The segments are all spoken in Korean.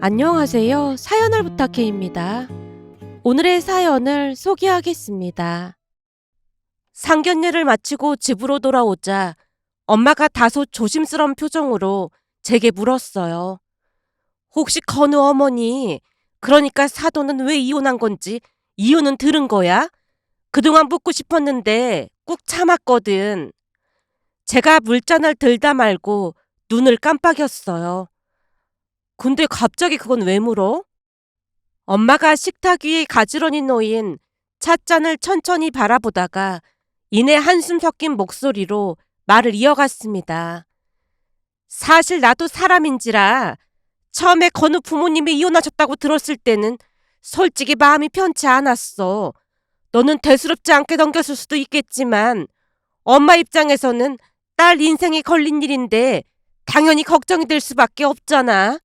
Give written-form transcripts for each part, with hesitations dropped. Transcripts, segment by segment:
안녕하세요. 사연을 부탁해입니다. 오늘의 사연을 소개하겠습니다. 상견례를 마치고 집으로 돌아오자 엄마가 다소 조심스러운 표정으로 제게 물었어요. 혹시 건우 어머니, 그러니까 사돈은 왜 이혼한 건지 이유는 들은 거야? 그동안 묻고 싶었는데 꾹 참았거든. 제가 물잔을 들다 말고 눈을 깜빡였어요. 근데 갑자기 그건 왜 물어? 엄마가 식탁 위에 가지런히 놓인 찻잔을 천천히 바라보다가 이내 한숨 섞인 목소리로 말을 이어갔습니다. 사실 나도 사람인지라 처음에 건우 부모님이 이혼하셨다고 들었을 때는 솔직히 마음이 편치 않았어. 너는 대수롭지 않게 넘겼을 수도 있겠지만 엄마 입장에서는 딸 인생에 걸린 일인데 당연히 걱정이 될 수밖에 없잖아.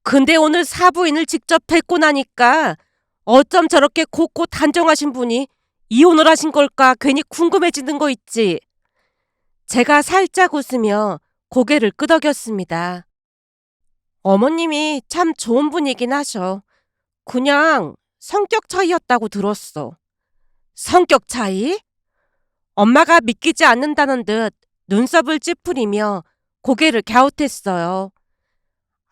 근데 오늘 사부인을 직접 뵙고 나니까 어쩜 저렇게 곱고 단정하신 분이 이혼을 하신 걸까 괜히 궁금해지는 거 있지. 제가 살짝 웃으며 고개를 끄덕였습니다. 어머님이 참 좋은 분이긴 하셔. 그냥 성격 차이였다고 들었어. 성격 차이? 엄마가 믿기지 않는다는 듯 눈썹을 찌푸리며 고개를 갸웃했어요.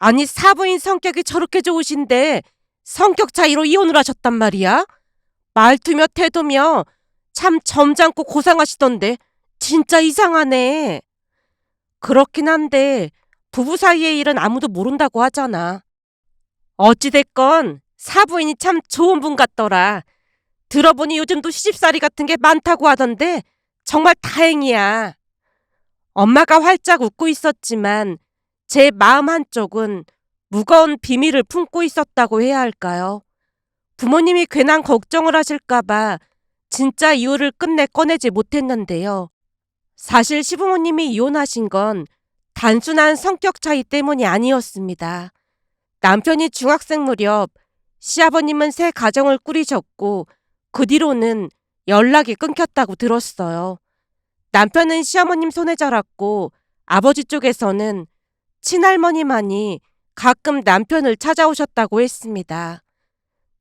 아니 사부인 성격이 저렇게 좋으신데 성격 차이로 이혼을 하셨단 말이야? 말투며 태도며 참 점잖고 고상하시던데 진짜 이상하네. 그렇긴 한데 부부 사이의 일은 아무도 모른다고 하잖아. 어찌됐건 사부인이 참 좋은 분 같더라. 들어보니 요즘도 시집살이 같은 게 많다고 하던데 정말 다행이야. 엄마가 활짝 웃고 있었지만 제 마음 한쪽은 무거운 비밀을 품고 있었다고 해야 할까요? 부모님이 괜한 걱정을 하실까봐 진짜 이유를 끝내 꺼내지 못했는데요. 사실 시부모님이 이혼하신 건 단순한 성격 차이 때문이 아니었습니다. 남편이 중학생 무렵 시아버님은 새 가정을 꾸리셨고 그 뒤로는 연락이 끊겼다고 들었어요. 남편은 시어머님 손에 자랐고 아버지 쪽에서는 친할머니만이 가끔 남편을 찾아오셨다고 했습니다.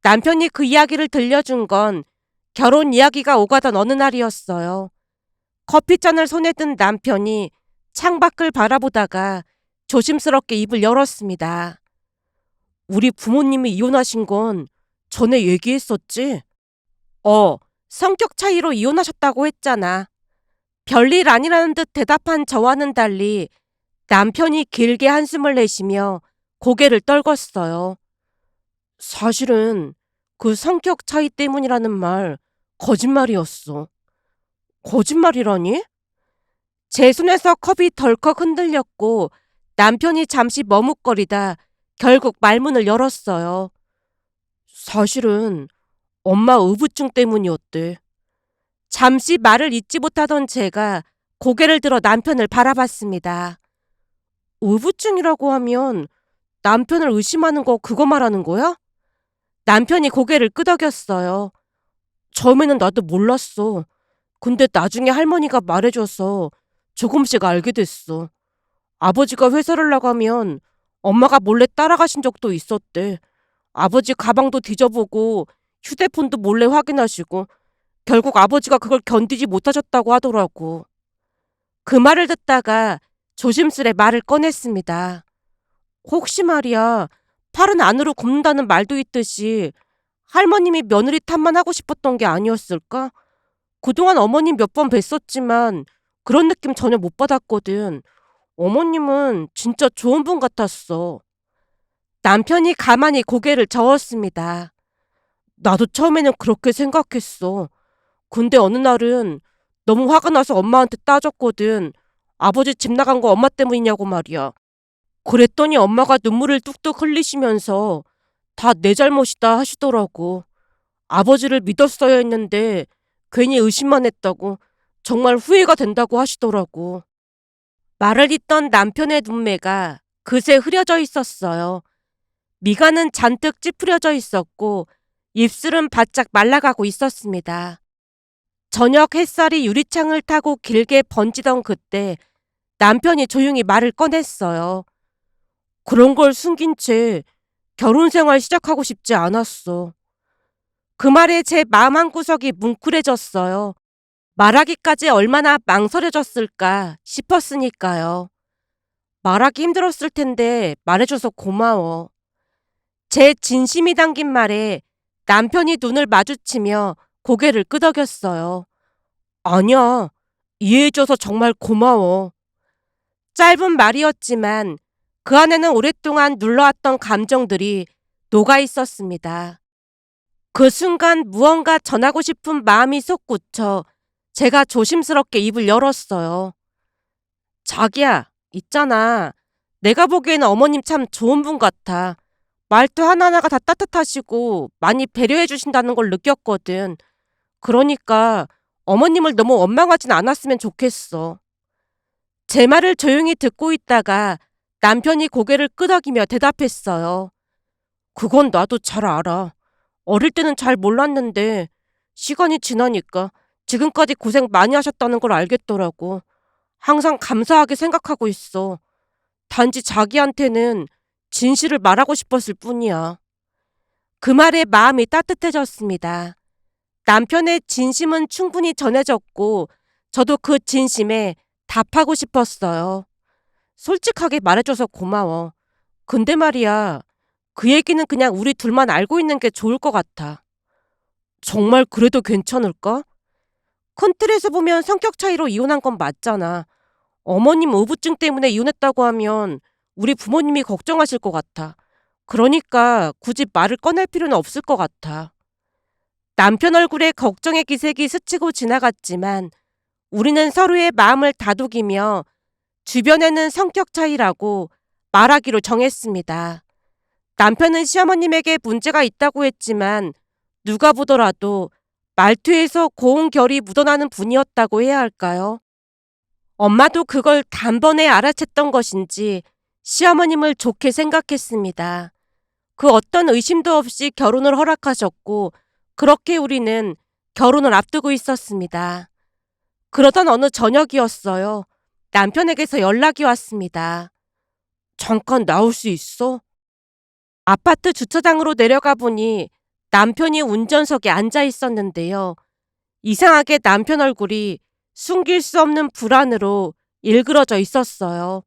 남편이 그 이야기를 들려준 건 결혼 이야기가 오가던 어느 날이었어요. 커피잔을 손에 든 남편이 창밖을 바라보다가 조심스럽게 입을 열었습니다. 우리 부모님이 이혼하신 건 전에 얘기했었지? 성격 차이로 이혼하셨다고 했잖아. 별일 아니라는 듯 대답한 저와는 달리 남편이 길게 한숨을 내쉬며 고개를 떨궜어요. 사실은 그 성격 차이 때문이라는 말 거짓말이었어. 거짓말이라니? 제 손에서 컵이 덜컥 흔들렸고 남편이 잠시 머뭇거리다 결국 말문을 열었어요. 사실은 엄마 의부증 때문이었대. 잠시 말을 잇지 못하던 제가 고개를 들어 남편을 바라봤습니다. 의부증이라고 하면 남편을 의심하는 거 그거 말하는 거야? 남편이 고개를 끄덕였어요. 처음에는 나도 몰랐어. 근데 나중에 할머니가 말해줘서 조금씩 알게 됐어. 아버지가 회사를 나가면 엄마가 몰래 따라가신 적도 있었대. 아버지 가방도 뒤져보고 휴대폰도 몰래 확인하시고 결국 아버지가 그걸 견디지 못하셨다고 하더라고. 그 말을 듣다가 조심스레 말을 꺼냈습니다. 혹시 말이야, 팔은 안으로 굽는다는 말도 있듯이 할머님이 며느리 탓만 하고 싶었던 게 아니었을까? 그동안 어머님 몇 번 뵀었지만 그런 느낌 전혀 못 받았거든. 어머님은 진짜 좋은 분 같았어. 남편이 가만히 고개를 저었습니다. 나도 처음에는 그렇게 생각했어. 근데 어느 날은 너무 화가 나서 엄마한테 따졌거든. 아버지 집 나간 거 엄마 때문이냐고 말이야. 그랬더니 엄마가 눈물을 뚝뚝 흘리시면서 다 내 잘못이다 하시더라고. 아버지를 믿었어야 했는데 괜히 의심만 했다고, 정말 후회가 된다고 하시더라고. 말을 잇던 남편의 눈매가 그새 흐려져 있었어요. 미간은 잔뜩 찌푸려져 있었고 입술은 바짝 말라가고 있었습니다. 저녁 햇살이 유리창을 타고 길게 번지던 그때 남편이 조용히 말을 꺼냈어요. 그런 걸 숨긴 채 결혼 생활 시작하고 싶지 않았어. 그 말에 제 마음 한구석이 뭉클해졌어요. 말하기까지 얼마나 망설여졌을까 싶었으니까요. 말하기 힘들었을 텐데 말해줘서 고마워. 제 진심이 담긴 말에 남편이 눈을 마주치며 고개를 끄덕였어요. 아니야, 이해해줘서 정말 고마워. 짧은 말이었지만 그 안에는 오랫동안 눌러왔던 감정들이 녹아 있었습니다. 그 순간 무언가 전하고 싶은 마음이 솟구쳐 제가 조심스럽게 입을 열었어요. 자기야, 있잖아. 내가 보기에는 어머님 참 좋은 분 같아. 말투 하나하나가 다 따뜻하시고 많이 배려해 주신다는 걸 느꼈거든. 그러니까 어머님을 너무 원망하진 않았으면 좋겠어. 제 말을 조용히 듣고 있다가 남편이 고개를 끄덕이며 대답했어요. 그건 나도 잘 알아. 어릴 때는 잘 몰랐는데 시간이 지나니까 지금까지 고생 많이 하셨다는 걸 알겠더라고. 항상 감사하게 생각하고 있어. 단지 자기한테는 진실을 말하고 싶었을 뿐이야. 그 말에 마음이 따뜻해졌습니다. 남편의 진심은 충분히 전해졌고 저도 그 진심에 답하고 싶었어요. 솔직하게 말해줘서 고마워. 근데 말이야, 그 얘기는 그냥 우리 둘만 알고 있는 게 좋을 것 같아. 정말 그래도 괜찮을까? 큰 틀에서 보면 성격 차이로 이혼한 건 맞잖아. 어머님 우부증 때문에 이혼했다고 하면 우리 부모님이 걱정하실 것 같아. 그러니까 굳이 말을 꺼낼 필요는 없을 것 같아. 남편 얼굴에 걱정의 기색이 스치고 지나갔지만 우리는 서로의 마음을 다독이며 주변에는 성격 차이라고 말하기로 정했습니다. 남편은 시어머님에게 문제가 있다고 했지만 누가 보더라도 말투에서 고운 결이 묻어나는 분이었다고 해야 할까요? 엄마도 그걸 단번에 알아챘던 것인지 시어머님을 좋게 생각했습니다. 그 어떤 의심도 없이 결혼을 허락하셨고 그렇게 우리는 결혼을 앞두고 있었습니다. 그러던 어느 저녁이었어요. 남편에게서 연락이 왔습니다. 잠깐 나올 수 있어? 아파트 주차장으로 내려가 보니 남편이 운전석에 앉아 있었는데요. 이상하게 남편 얼굴이 숨길 수 없는 불안으로 일그러져 있었어요.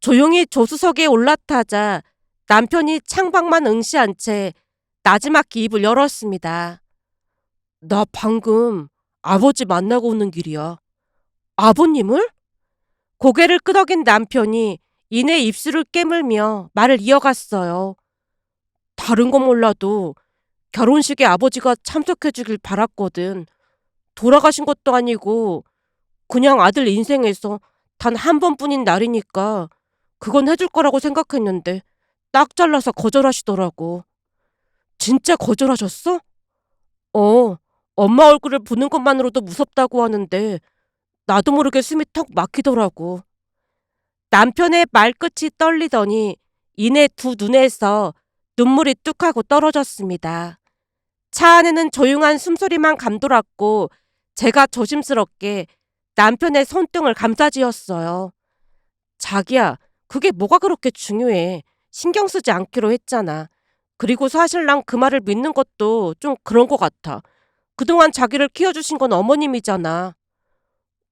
조용히 조수석에 올라타자 남편이 창밖만 응시한 채 나지막히 입을 열었습니다. 나 방금 아버지 만나고 오는 길이야. 아버님을? 고개를 끄덕인 남편이 이내 입술을 깨물며 말을 이어갔어요. 다른 건 몰라도 결혼식에 아버지가 참석해 주길 바랐거든. 돌아가신 것도 아니고 그냥 아들 인생에서 단 한 번뿐인 날이니까 그건 해줄 거라고 생각했는데 딱 잘라서 거절하시더라고. 진짜 거절하셨어? 어, 엄마 얼굴을 보는 것만으로도 무섭다고 하는데 나도 모르게 숨이 턱 막히더라고. 남편의 말끝이 떨리더니 이내 두 눈에서 눈물이 뚝하고 떨어졌습니다. 차 안에는 조용한 숨소리만 감돌았고 제가 조심스럽게 남편의 손등을 감싸쥐었어요. 자기야, 그게 뭐가 그렇게 중요해. 신경 쓰지 않기로 했잖아. 그리고 사실 난 그 말을 믿는 것도 좀 그런 것 같아. 그동안 자기를 키워주신 건 어머님이잖아.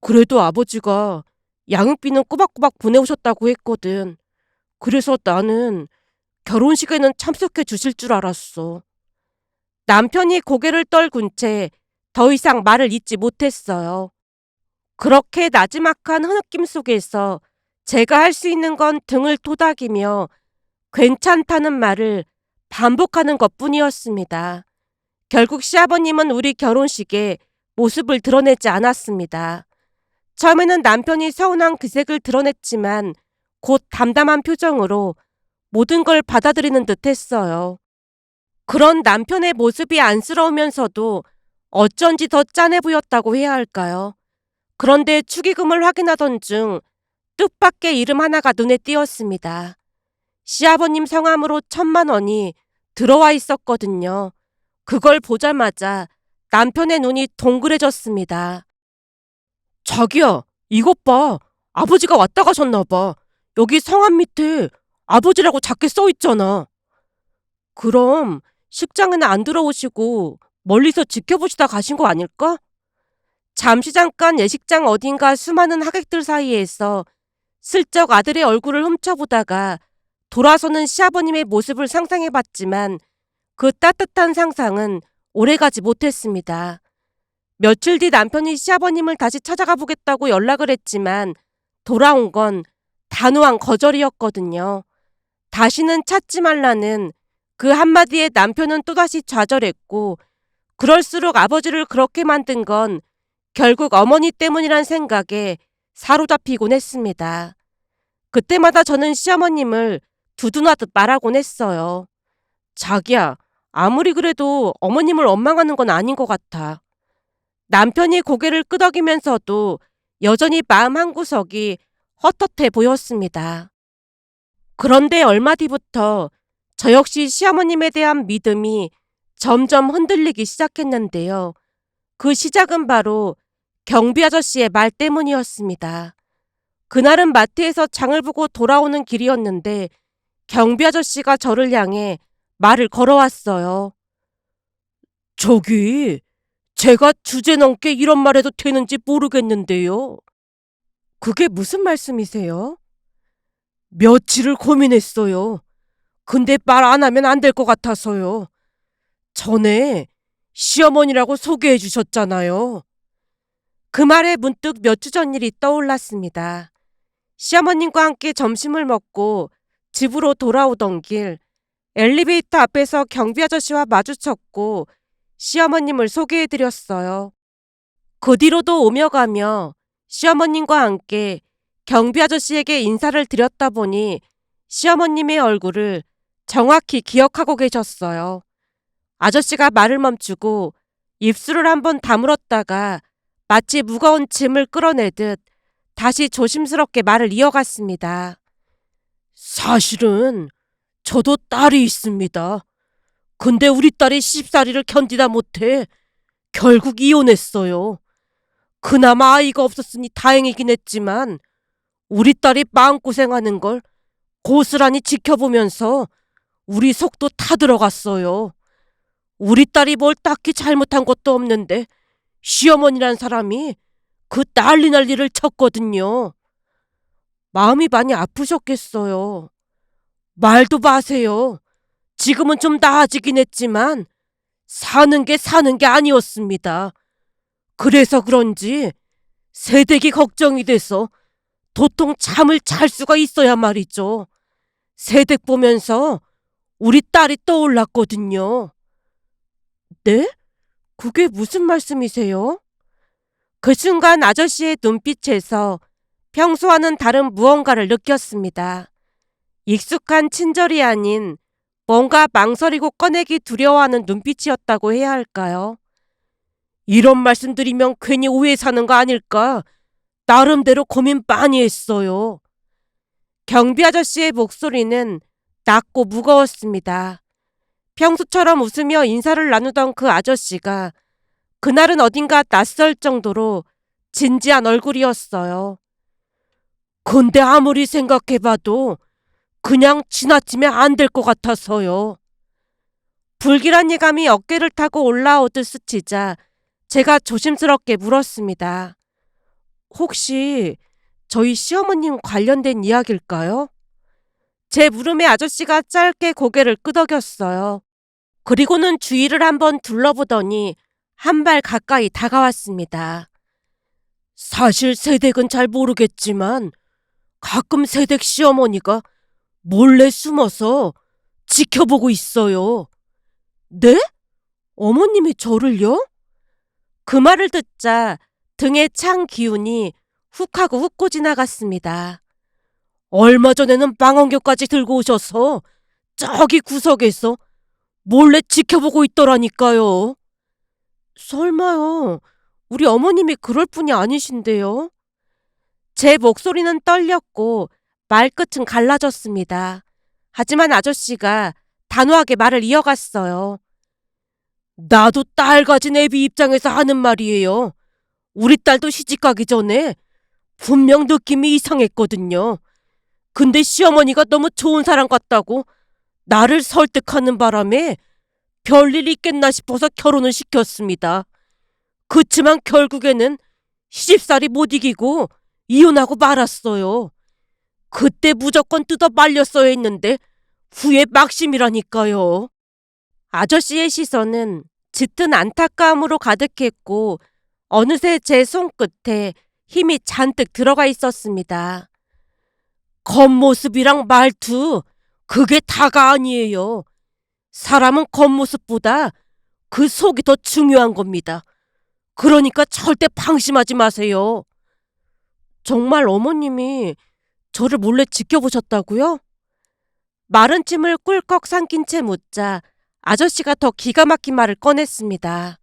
그래도 아버지가 양육비는 꼬박꼬박 보내오셨다고 했거든. 그래서 나는 결혼식에는 참석해 주실 줄 알았어. 남편이 고개를 떨군 채 더 이상 말을 잇지 못했어요. 그렇게 나지막한 흐느낌 속에서 제가 할 수 있는 건 등을 토닥이며 괜찮다는 말을 반복하는 것뿐이었습니다. 결국 시아버님은 우리 결혼식에 모습을 드러내지 않았습니다. 처음에는 남편이 서운한 기색을 드러냈지만 곧 담담한 표정으로 모든 걸 받아들이는 듯 했어요. 그런 남편의 모습이 안쓰러우면서도 어쩐지 더 짠해 보였다고 해야 할까요? 그런데 축의금을 확인하던 중 뜻밖의 이름 하나가 눈에 띄었습니다. 시아버님 성함으로 1,000만 원이 들어와 있었거든요. 그걸 보자마자 남편의 눈이 동그래졌습니다. 자기야, 이것 봐. 아버지가 왔다 가셨나 봐. 여기 성함 밑에 아버지라고 작게 써 있잖아. 그럼 식장에는 안 들어오시고 멀리서 지켜보시다 가신 거 아닐까? 잠시 잠깐 예식장 어딘가 수많은 하객들 사이에서 슬쩍 아들의 얼굴을 훔쳐보다가 돌아서는 시아버님의 모습을 상상해봤지만 그 따뜻한 상상은 오래가지 못했습니다. 며칠 뒤 남편이 시아버님을 다시 찾아가 보겠다고 연락을 했지만 돌아온 건 단호한 거절이었거든요. 다시는 찾지 말라는 그 한마디에 남편은 또다시 좌절했고, 그럴수록 아버지를 그렇게 만든 건 결국 어머니 때문이란 생각에 사로잡히곤 했습니다. 그때마다 저는 시어머님을 두둔하듯 말하곤 했어요. 자기야, 아무리 그래도 어머님을 원망하는 건 아닌 것 같아. 남편이 고개를 끄덕이면서도 여전히 마음 한구석이 헛헛해 보였습니다. 그런데 얼마 뒤부터 저 역시 시어머님에 대한 믿음이 점점 흔들리기 시작했는데요. 그 시작은 바로 경비 아저씨의 말 때문이었습니다. 그날은 마트에서 장을 보고 돌아오는 길이었는데 경비 아저씨가 저를 향해 말을 걸어왔어요. 저기, 제가 주제넘게 이런 말 해도 되는지 모르겠는데요. 그게 무슨 말씀이세요? 며칠을 고민했어요. 근데 말 안 하면 안 될 것 같아서요. 전에 시어머니라고 소개해 주셨잖아요. 그 말에 문득 몇 주 전 일이 떠올랐습니다. 시어머님과 함께 점심을 먹고 집으로 돌아오던 길, 엘리베이터 앞에서 경비 아저씨와 마주쳤고 시어머님을 소개해 드렸어요. 그 뒤로도 오며 가며 시어머님과 함께 경비 아저씨에게 인사를 드렸다 보니 시어머님의 얼굴을 정확히 기억하고 계셨어요. 아저씨가 말을 멈추고 입술을 한번 다물었다가 마치 무거운 짐을 끌어내듯 다시 조심스럽게 말을 이어갔습니다. 사실은 저도 딸이 있습니다. 근데 우리 딸이 시집살이를 견디다 못해 결국 이혼했어요. 그나마 아이가 없었으니 다행이긴 했지만 우리 딸이 마음고생하는 걸 고스란히 지켜보면서 우리 속도 타들어갔어요. 우리 딸이 뭘 딱히 잘못한 것도 없는데 시어머니란 사람이 그 난리를 쳤거든요. 마음이 많이 아프셨겠어요. 말도 마세요. 지금은 좀 나아지긴 했지만 사는 게 아니었습니다. 그래서 그런지 새댁이 걱정이 돼서 도통 잠을 잘 수가 있어야 말이죠. 새댁 보면서 우리 딸이 떠올랐거든요. 네? 그게 무슨 말씀이세요? 그 순간 아저씨의 눈빛에서 평소와는 다른 무언가를 느꼈습니다. 익숙한 친절이 아닌 뭔가 망설이고 꺼내기 두려워하는 눈빛이었다고 해야 할까요? 이런 말씀드리면 괜히 오해 사는 거 아닐까? 나름대로 고민 많이 했어요. 경비 아저씨의 목소리는 낮고 무거웠습니다. 평소처럼 웃으며 인사를 나누던 그 아저씨가 그날은 어딘가 낯설 정도로 진지한 얼굴이었어요. 근데 아무리 생각해봐도 그냥 지나치면 안 될 것 같아서요. 불길한 예감이 어깨를 타고 올라오듯 스치자 제가 조심스럽게 물었습니다. 혹시 저희 시어머님 관련된 이야기일까요? 제 물음에 아저씨가 짧게 고개를 끄덕였어요. 그리고는 주위를 한번 둘러보더니 한 발 가까이 다가왔습니다. 사실 새댁은 잘 모르겠지만 가끔 새댁 시어머니가 몰래 숨어서 지켜보고 있어요. 네? 어머님이 저를요? 그 말을 듣자 등에 찬 기운이 훅 하고 훅고 지나갔습니다. 얼마 전에는 망원경까지 들고 오셔서 저기 구석에서 몰래 지켜보고 있더라니까요. 설마요. 우리 어머님이 그럴 분이 아니신데요. 제 목소리는 떨렸고 말끝은 갈라졌습니다. 하지만 아저씨가 단호하게 말을 이어갔어요. 나도 딸 가진 애비 입장에서 하는 말이에요. 우리 딸도 시집가기 전에 분명 느낌이 이상했거든요. 근데 시어머니가 너무 좋은 사람 같다고 나를 설득하는 바람에 별일 있겠나 싶어서 결혼을 시켰습니다. 그치만 결국에는 시집살이 못 이기고 이혼하고 말았어요. 그때 무조건 뜯어 말렸어야 했는데 후회 막심이라니까요. 아저씨의 시선은 짙은 안타까움으로 가득했고 어느새 제 손끝에 힘이 잔뜩 들어가 있었습니다. 겉모습이랑 말투, 그게 다가 아니에요. 사람은 겉모습보다 그 속이 더 중요한 겁니다. 그러니까 절대 방심하지 마세요. 정말 어머님이 저를 몰래 지켜보셨다고요? 마른 침을 꿀꺽 삼킨 채 묻자 아저씨가 더 기가 막힌 말을 꺼냈습니다.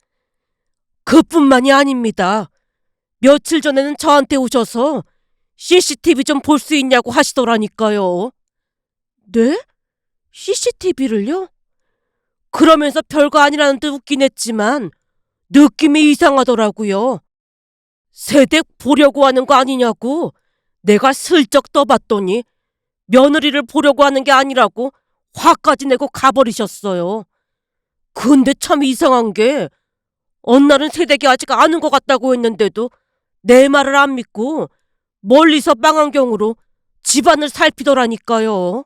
그뿐만이 아닙니다. 며칠 전에는 저한테 오셔서 CCTV 좀 볼 수 있냐고 하시더라니까요. 네? CCTV를요? 그러면서 별거 아니라는 듯 웃긴 했지만 느낌이 이상하더라고요. 세댁 보려고 하는 거 아니냐고 내가 슬쩍 떠봤더니 며느리를 보려고 하는 게 아니라고 화까지 내고 가버리셨어요. 근데 참 이상한 게 언날은 세댁이 아직 아는 것 같다고 했는데도 내 말을 안 믿고 멀리서 망원경으로 집안을 살피더라니까요.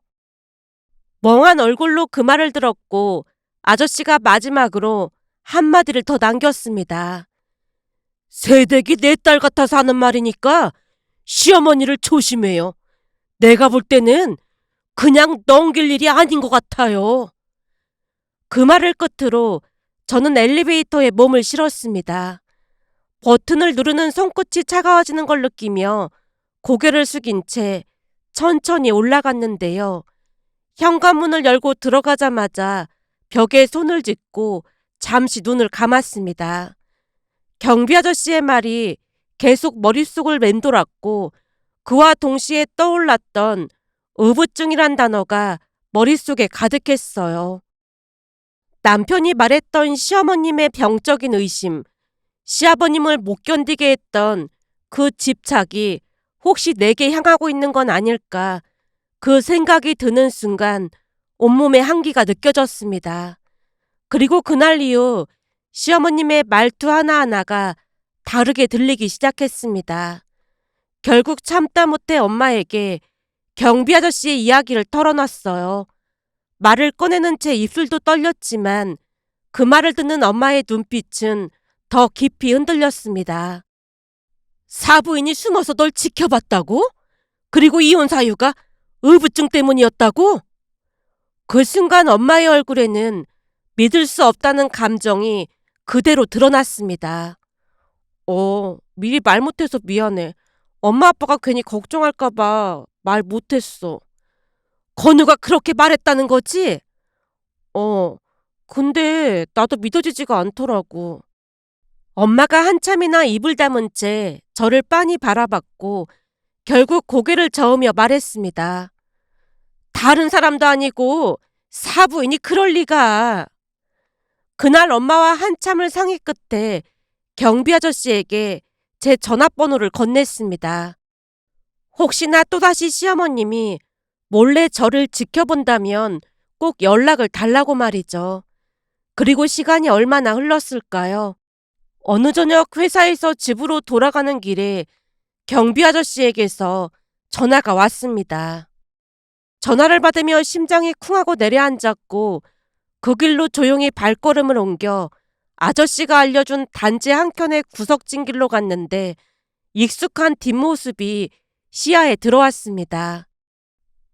멍한 얼굴로 그 말을 들었고 아저씨가 마지막으로 한마디를 더 남겼습니다. 세댁이 내 딸 같아서 하는 말이니까 시어머니를 조심해요. 내가 볼 때는 그냥 넘길 일이 아닌 것 같아요. 그 말을 끝으로 저는 엘리베이터에 몸을 실었습니다. 버튼을 누르는 손끝이 차가워지는 걸 느끼며 고개를 숙인 채 천천히 올라갔는데요. 현관문을 열고 들어가자마자 벽에 손을 짚고 잠시 눈을 감았습니다. 경비 아저씨의 말이 계속 머릿속을 맴돌았고 그와 동시에 떠올랐던 의부증이란 단어가 머릿속에 가득했어요. 남편이 말했던 시어머님의 병적인 의심, 시아버님을 못 견디게 했던 그 집착이 혹시 내게 향하고 있는 건 아닐까, 그 생각이 드는 순간 온몸에 한기가 느껴졌습니다. 그리고 그날 이후 시어머님의 말투 하나하나가 다르게 들리기 시작했습니다. 결국 참다 못해 엄마에게 경비 아저씨의 이야기를 털어놨어요. 말을 꺼내는 채 입술도 떨렸지만 그 말을 듣는 엄마의 눈빛은 더 깊이 흔들렸습니다. 사부인이 숨어서 널 지켜봤다고? 그리고 이혼 사유가 의부증 때문이었다고? 그 순간 엄마의 얼굴에는 믿을 수 없다는 감정이 그대로 드러났습니다. 미리 말 못해서 미안해. 엄마 아빠가 괜히 걱정할까봐 말 못했어. 건우가 그렇게 말했다는 거지? 근데 나도 믿어지지가 않더라고. 엄마가 한참이나 입을 다문 채 저를 빤히 바라봤고 결국 고개를 저으며 말했습니다. 다른 사람도 아니고 사부인이 그럴 리가. 그날 엄마와 한참을 상의 끝에 경비 아저씨에게 제 전화번호를 건넸습니다. 혹시나 또다시 시어머님이 몰래 저를 지켜본다면 꼭 연락을 달라고 말이죠. 그리고 시간이 얼마나 흘렀을까요? 어느 저녁 회사에서 집으로 돌아가는 길에 경비 아저씨에게서 전화가 왔습니다. 전화를 받으며 심장이 쿵하고 내려앉았고 그 길로 조용히 발걸음을 옮겨 아저씨가 알려준 단지 한켠의 구석진 길로 갔는데 익숙한 뒷모습이 시야에 들어왔습니다.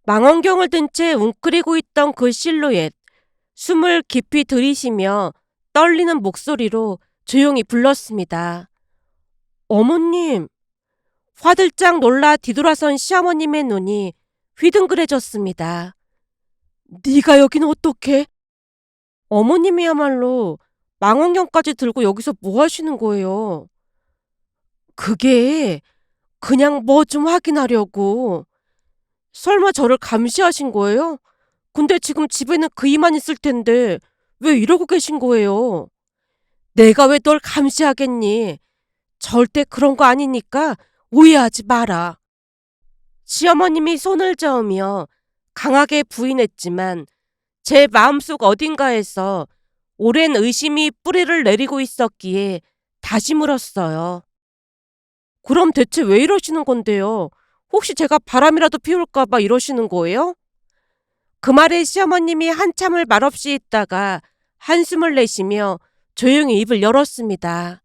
망원경을 든 채 웅크리고 있던 그 실루엣, 숨을 깊이 들이쉬며 떨리는 목소리로 조용히 불렀습니다. 어머님! 화들짝 놀라 뒤돌아선 시어머님의 눈이 휘둥그레졌습니다. 네가 여긴 어떡해? 어머님이야말로 망원경까지 들고 여기서 뭐 하시는 거예요? 그게 그냥 뭐 좀 확인하려고. 설마 저를 감시하신 거예요? 근데 지금 집에는 그이만 있을 텐데 왜 이러고 계신 거예요? 내가 왜 널 감시하겠니? 절대 그런 거 아니니까 오해하지 마라. 시어머님이 손을 저으며 강하게 부인했지만 제 마음속 어딘가에서 오랜 의심이 뿌리를 내리고 있었기에 다시 물었어요. 그럼 대체 왜 이러시는 건데요? 혹시 제가 바람이라도 피울까봐 이러시는 거예요? 그 말에 시어머님이 한참을 말없이 있다가 한숨을 내쉬며 조용히 입을 열었습니다.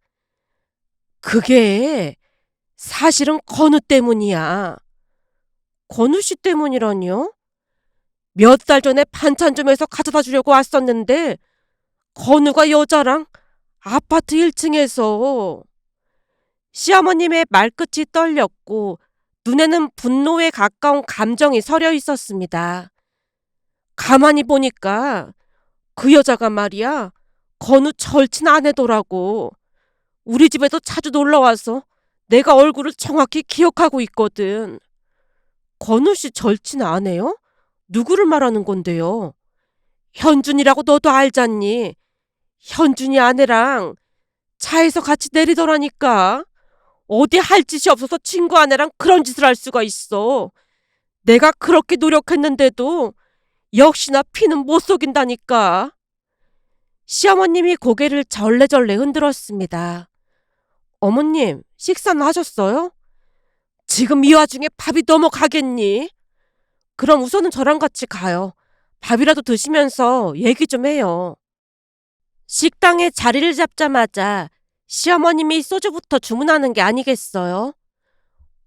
그게 사실은 건우 때문이야. 건우 씨 때문이라니요? 몇 달 전에 반찬 좀 해서 가져다 주려고 왔었는데 건우가 여자랑 아파트 1층에서. 시어머님의 말끝이 떨렸고 눈에는 분노에 가까운 감정이 서려 있었습니다. 가만히 보니까 그 여자가 말이야, 건우 절친 아내더라고. 우리 집에도 자주 놀러와서 내가 얼굴을 정확히 기억하고 있거든. 건우 씨 절친 아내요? 누구를 말하는 건데요? 현준이라고 너도 알잖니. 현준이 아내랑 차에서 같이 내리더라니까. 어디 할 짓이 없어서 친구 아내랑 그런 짓을 할 수가 있어. 내가 그렇게 노력했는데도 역시나 피는 못 속인다니까. 시어머님이 고개를 절레절레 흔들었습니다. 어머님, 식사는 하셨어요? 지금 이 와중에 밥이 넘어가겠니? 그럼 우선은 저랑 같이 가요. 밥이라도 드시면서 얘기 좀 해요. 식당에 자리를 잡자마자 시어머님이 소주부터 주문하는 게 아니겠어요?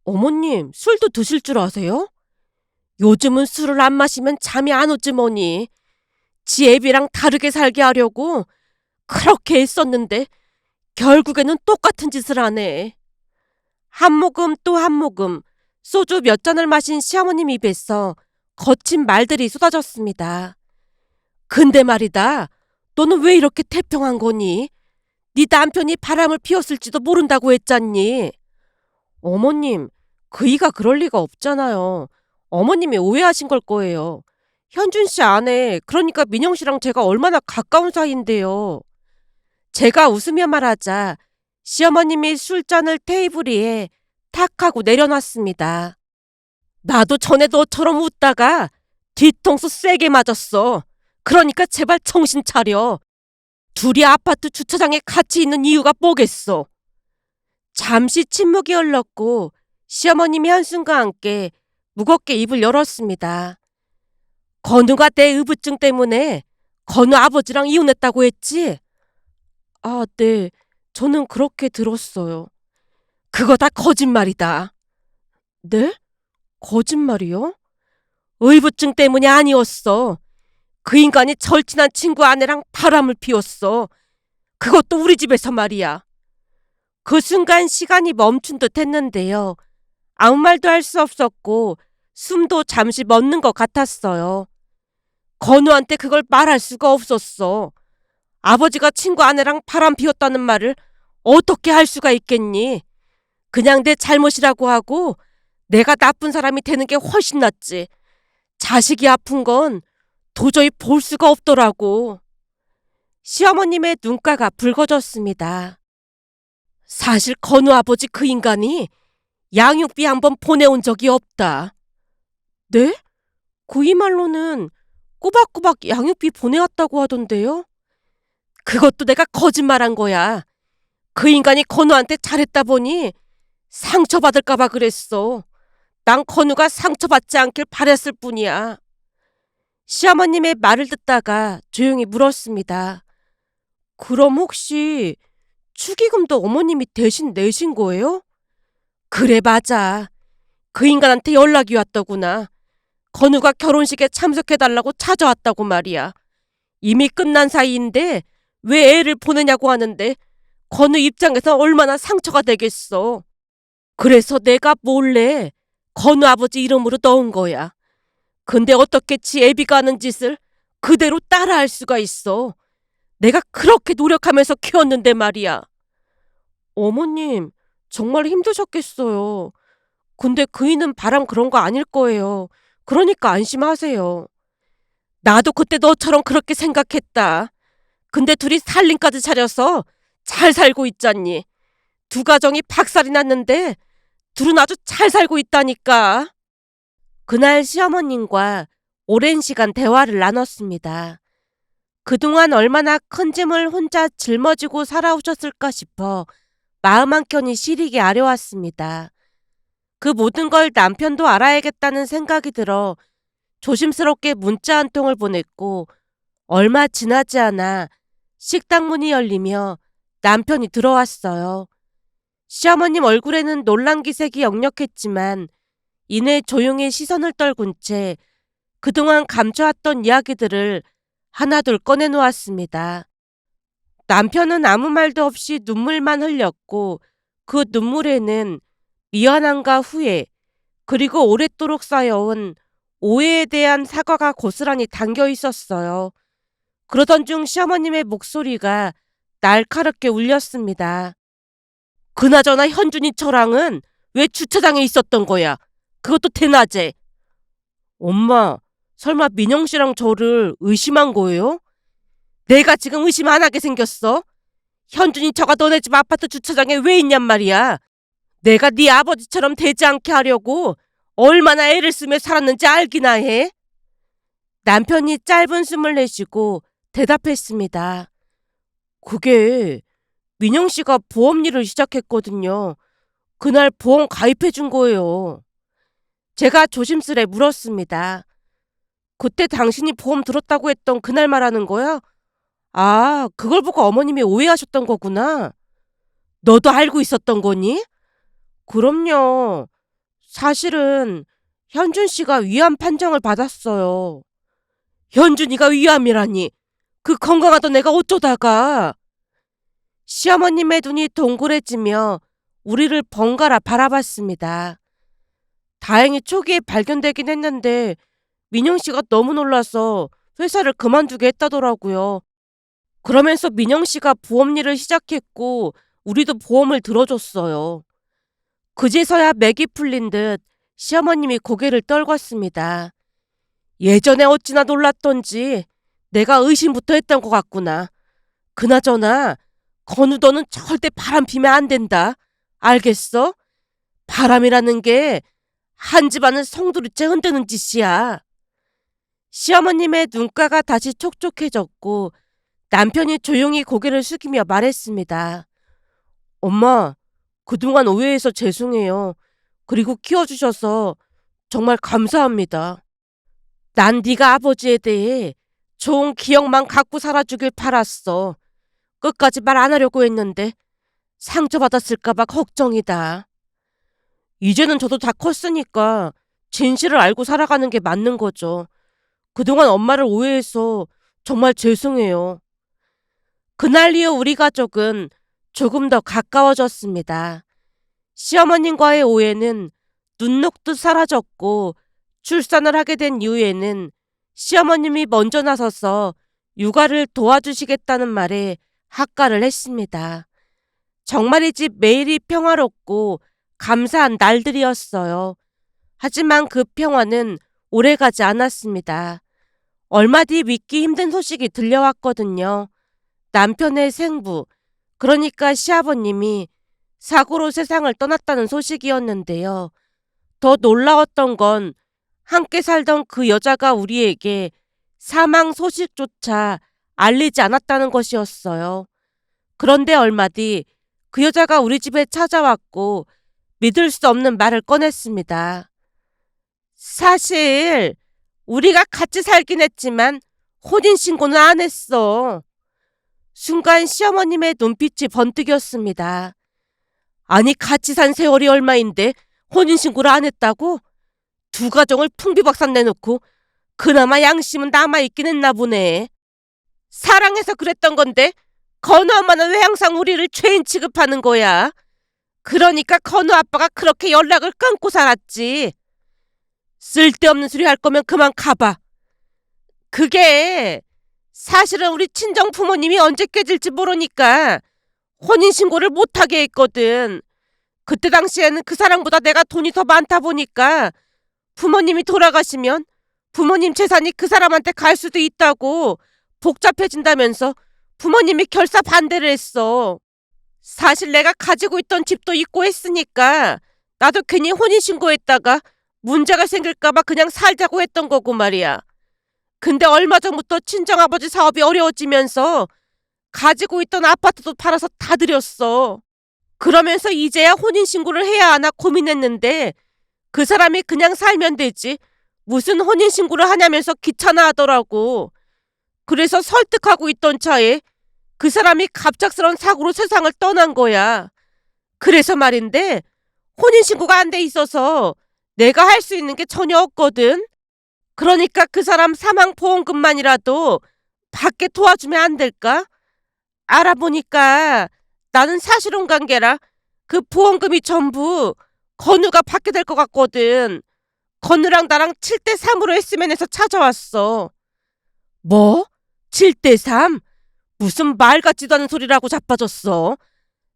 어머님, 술도 드실 줄 아세요? 요즘은 술을 안 마시면 잠이 안 오지 뭐니. 지 애비랑 다르게 살게 하려고 그렇게 애썼는데 결국에는 똑같은 짓을 하네. 한 모금 또 한 모금 소주 몇 잔을 마신 시어머님 입에서 거친 말들이 쏟아졌습니다. 근데 말이다, 너는 왜 이렇게 태평한 거니? 네 남편이 바람을 피웠을지도 모른다고 했잖니. 어머님, 그이가 그럴 리가 없잖아요. 어머님이 오해하신 걸 거예요. 현준 씨 아내, 그러니까 민영 씨랑 제가 얼마나 가까운 사이인데요. 제가 웃으며 말하자 시어머님이 술잔을 테이블 위에 탁 하고 내려놨습니다. 나도 전에 너처럼 웃다가 뒤통수 세게 맞았어. 그러니까 제발 정신 차려. 둘이 아파트 주차장에 같이 있는 이유가 뭐겠어. 잠시 침묵이 흘렀고 시어머님이 한숨과 함께 무겁게 입을 열었습니다. 건우가 내 의부증 때문에 건우 아버지랑 이혼했다고 했지? 아, 네. 저는 그렇게 들었어요. 그거 다 거짓말이다. 네? 거짓말이요? 의부증 때문이 아니었어. 그 인간이 절친한 친구 아내랑 바람을 피웠어. 그것도 우리 집에서 말이야. 그 순간 시간이 멈춘 듯 했는데요. 아무 말도 할 수 없었고 숨도 잠시 멎는 것 같았어요. 건우한테 그걸 말할 수가 없었어. 아버지가 친구 아내랑 바람 피웠다는 말을 어떻게 할 수가 있겠니? 그냥 내 잘못이라고 하고 내가 나쁜 사람이 되는 게 훨씬 낫지. 자식이 아픈 건 도저히 볼 수가 없더라고. 시어머님의 눈가가 붉어졌습니다. 사실 건우 아버지 그 인간이 양육비 한번 보내온 적이 없다. 네? 그이 말로는 꼬박꼬박 양육비 보내왔다고 하던데요? 그것도 내가 거짓말한 거야. 그 인간이 건우한테 잘했다 보니 상처받을까봐 그랬어. 난 건우가 상처받지 않길 바랬을 뿐이야. 시어머님의 말을 듣다가 조용히 물었습니다. 그럼 혹시 축의금도 어머님이 대신 내신 거예요? 그래, 맞아. 그 인간한테 연락이 왔더구나. 건우가 결혼식에 참석해달라고 찾아왔다고 말이야. 이미 끝난 사이인데 왜 애를 보내냐고 하는데 건우 입장에서 얼마나 상처가 되겠어. 그래서 내가 몰래 건우 아버지 이름으로 넣은 거야. 근데 어떻게 지 애비가 하는 짓을 그대로 따라할 수가 있어. 내가 그렇게 노력하면서 키웠는데 말이야. 어머님, 정말 힘드셨겠어요. 근데 그이는 바람 그런 거 아닐 거예요. 그러니까 안심하세요. 나도 그때 너처럼 그렇게 생각했다. 근데 둘이 살림까지 차려서 잘 살고 있잖니. 두 가정이 박살이 났는데 둘은 아주 잘 살고 있다니까. 그날 시어머님과 오랜 시간 대화를 나눴습니다. 그동안 얼마나 큰 짐을 혼자 짊어지고 살아오셨을까 싶어 마음 한켠이 시리게 아려왔습니다. 그 모든 걸 남편도 알아야겠다는 생각이 들어 조심스럽게 문자 한 통을 보냈고 얼마 지나지 않아 식당 문이 열리며 남편이 들어왔어요. 시어머님 얼굴에는 놀란 기색이 역력했지만 이내 조용히 시선을 떨군 채 그동안 감춰왔던 이야기들을 하나둘 꺼내놓았습니다. 남편은 아무 말도 없이 눈물만 흘렸고 그 눈물에는 미안함과 후회, 그리고 오랫도록 쌓여온 오해에 대한 사과가 고스란히 담겨 있었어요. 그러던 중 시어머님의 목소리가 날카롭게 울렸습니다. 그나저나 현준이 저랑은 왜 주차장에 있었던 거야? 그것도 대낮에. 엄마, 설마 민영 씨랑 저를 의심한 거예요? 내가 지금 의심 안 하게 생겼어? 현준이 저가 너네 집 아파트 주차장에 왜 있냔 말이야. 내가 네 아버지처럼 되지 않게 하려고 얼마나 애를 쓰며 살았는지 알기나 해? 남편이 짧은 숨을 내쉬고 대답했습니다. 그게 민영 씨가 보험 일을 시작했거든요. 그날 보험 가입해 준 거예요. 제가 조심스레 물었습니다. 그때 당신이 보험 들었다고 했던 그날 말하는 거야? 아, 그걸 보고 어머님이 오해하셨던 거구나. 너도 알고 있었던 거니? 그럼요. 사실은 현준 씨가 위암 판정을 받았어요. 현준이가 위암이라니. 그 건강하던 애가 어쩌다가. 시어머님의 눈이 동그래지며 우리를 번갈아 바라봤습니다. 다행히 초기에 발견되긴 했는데 민영 씨가 너무 놀라서 회사를 그만두게 했다더라고요. 그러면서 민영 씨가 보험 일을 시작했고 우리도 보험을 들어줬어요. 그제서야 맥이 풀린 듯 시어머님이 고개를 떨궜습니다. 예전에 어찌나 놀랐던지 내가 의심부터 했던 것 같구나. 그나저나 건우 너는 절대 바람 피면 안 된다. 알겠어? 바람이라는 게 한 집안을 송두리째 흔드는 짓이야. 시어머님의 눈가가 다시 촉촉해졌고 남편이 조용히 고개를 숙이며 말했습니다. 엄마, 그동안 오해해서 죄송해요. 그리고 키워주셔서 정말 감사합니다. 난 네가 아버지에 대해 좋은 기억만 갖고 살아주길 바랐어. 끝까지 말 안 하려고 했는데 상처받았을까봐 걱정이다. 이제는 저도 다 컸으니까 진실을 알고 살아가는 게 맞는 거죠. 그동안 엄마를 오해해서 정말 죄송해요. 그날 이후 우리 가족은 조금 더 가까워졌습니다. 시어머님과의 오해는 눈 녹듯 사라졌고 출산을 하게 된 이후에는 시어머님이 먼저 나서서 육아를 도와주시겠다는 말에 합가를 했습니다. 정말 이 집 매일이 평화롭고 감사한 날들이었어요. 하지만 그 평화는 오래가지 않았습니다. 얼마 뒤 믿기 힘든 소식이 들려왔거든요. 남편의 생부, 그러니까 시아버님이 사고로 세상을 떠났다는 소식이었는데요. 더 놀라웠던 건 함께 살던 그 여자가 우리에게 사망 소식조차 알리지 않았다는 것이었어요. 그런데 얼마 뒤 그 여자가 우리 집에 찾아왔고 믿을 수 없는 말을 꺼냈습니다. 사실 우리가 같이 살긴 했지만 혼인신고는 안 했어. 순간 시어머님의 눈빛이 번뜩였습니다. 아니 같이 산 세월이 얼마인데 혼인신고를 안 했다고? 두 가정을 풍비박산 내놓고 그나마 양심은 남아있긴 했나 보네. 사랑해서 그랬던 건데 건우 엄마는 왜 항상 우리를 죄인 취급하는 거야? 그러니까 건우 아빠가 그렇게 연락을 끊고 살았지. 쓸데없는 소리 할 거면 그만 가봐. 그게 사실은 우리 친정 부모님이 언제 깨질지 모르니까 혼인신고를 못하게 했거든. 그때 당시에는 그 사람보다 내가 돈이 더 많다 보니까 부모님이 돌아가시면 부모님 재산이 그 사람한테 갈 수도 있다고 복잡해진다면서 부모님이 결사 반대를 했어. 사실 내가 가지고 있던 집도 있고 했으니까 나도 괜히 혼인신고했다가 문제가 생길까봐 그냥 살자고 했던 거고 말이야. 근데 얼마 전부터 친정아버지 사업이 어려워지면서 가지고 있던 아파트도 팔아서 다 드렸어. 그러면서 이제야 혼인신고를 해야 하나 고민했는데 그 사람이 그냥 살면 되지, 무슨 혼인신고를 하냐면서 귀찮아 하더라고. 그래서 설득하고 있던 차에 그 사람이 갑작스런 사고로 세상을 떠난 거야. 그래서 말인데 혼인신고가 안 돼 있어서 내가 할 수 있는 게 전혀 없거든. 그러니까 그 사람 사망보험금만이라도 받게 도와주면 안 될까? 알아보니까 나는 사실혼 관계라 그 보험금이 전부 건우가 받게 될 것 같거든. 건우랑 나랑 7대3으로 했으면 해서 찾아왔어. 뭐? 7대3? 무슨 말 같지도 않은 소리라고 자빠졌어.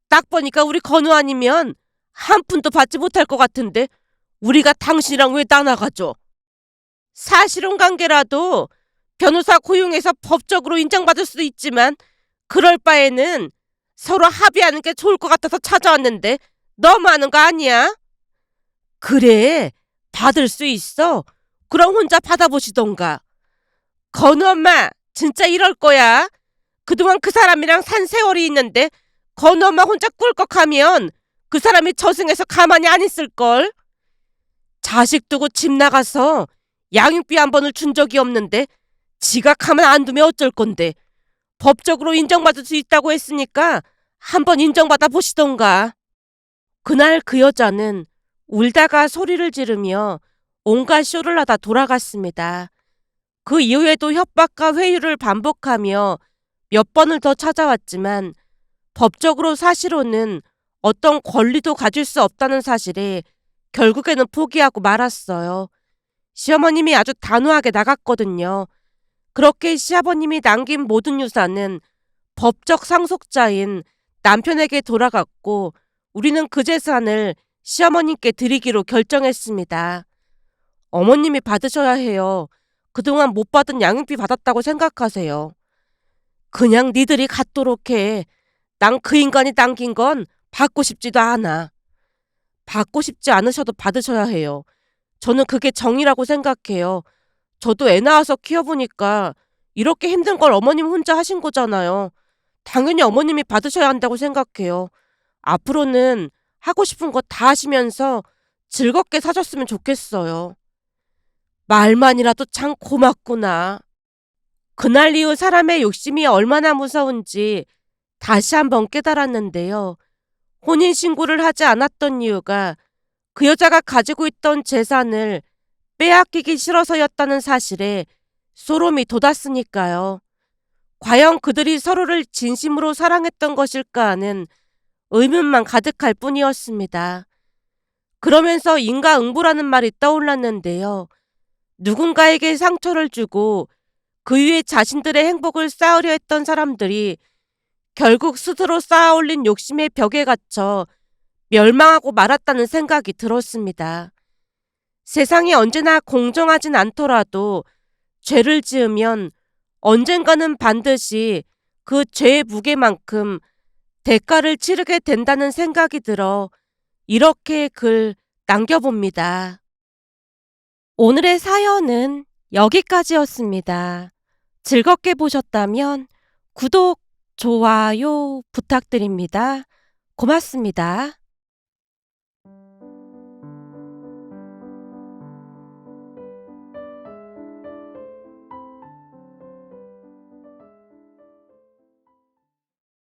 딱 보니까 우리 건우 아니면 한 푼도 받지 못할 것 같은데 우리가 당신이랑 왜 나눠가죠? 사실혼 관계라도 변호사 고용해서 법적으로 인정받을 수도 있지만 그럴 바에는 서로 합의하는 게 좋을 것 같아서 찾아왔는데 너무하는 거 아니야? 그래, 받을 수 있어. 그럼 혼자 받아보시던가. 건우 엄마, 진짜 이럴 거야. 그동안 그 사람이랑 산 세월이 있는데 건우 엄마 혼자 꿀꺽하면 그 사람이 저승에서 가만히 안 있을걸. 자식 두고 집 나가서 양육비 한 번을 준 적이 없는데 지가 가만 안 두면 어쩔 건데. 법적으로 인정받을 수 있다고 했으니까 한번 인정받아 보시던가. 그날 그 여자는 울다가 소리를 지르며 온갖 쇼를 하다 돌아갔습니다. 그 이후에도 협박과 회유를 반복하며 몇 번을 더 찾아왔지만 법적으로 사실로는 어떤 권리도 가질 수 없다는 사실에 결국에는 포기하고 말았어요. 시어머님이 아주 단호하게 나갔거든요. 그렇게 시아버님이 남긴 모든 유산은 법적 상속자인 남편에게 돌아갔고 우리는 그 재산을 시어머님께 드리기로 결정했습니다. 어머님이 받으셔야 해요. 그동안 못 받은 양육비 받았다고 생각하세요. 그냥 니들이 갖도록 해. 난 그 인간이 남긴 건 받고 싶지도 않아. 받고 싶지 않으셔도 받으셔야 해요. 저는 그게 정의라고 생각해요. 저도 애 낳아서 키워보니까 이렇게 힘든 걸 어머님 혼자 하신 거잖아요. 당연히 어머님이 받으셔야 한다고 생각해요. 앞으로는 하고 싶은 거 다 하시면서 즐겁게 사셨으면 좋겠어요. 말만이라도 참 고맙구나. 그날 이후 사람의 욕심이 얼마나 무서운지 다시 한번 깨달았는데요. 혼인신고를 하지 않았던 이유가 그 여자가 가지고 있던 재산을 빼앗기기 싫어서였다는 사실에 소름이 돋았으니까요. 과연 그들이 서로를 진심으로 사랑했던 것일까 하는 의문만 가득할 뿐이었습니다. 그러면서 인과응보라는 말이 떠올랐는데요. 누군가에게 상처를 주고 그 위에 자신들의 행복을 쌓으려 했던 사람들이 결국 스스로 쌓아올린 욕심의 벽에 갇혀 멸망하고 말았다는 생각이 들었습니다. 세상이 언제나 공정하진 않더라도 죄를 지으면 언젠가는 반드시 그 죄의 무게만큼 대가를 치르게 된다는 생각이 들어 이렇게 글 남겨봅니다. 오늘의 사연은 여기까지였습니다. 즐겁게 보셨다면 구독, 좋아요 부탁드립니다. 고맙습니다.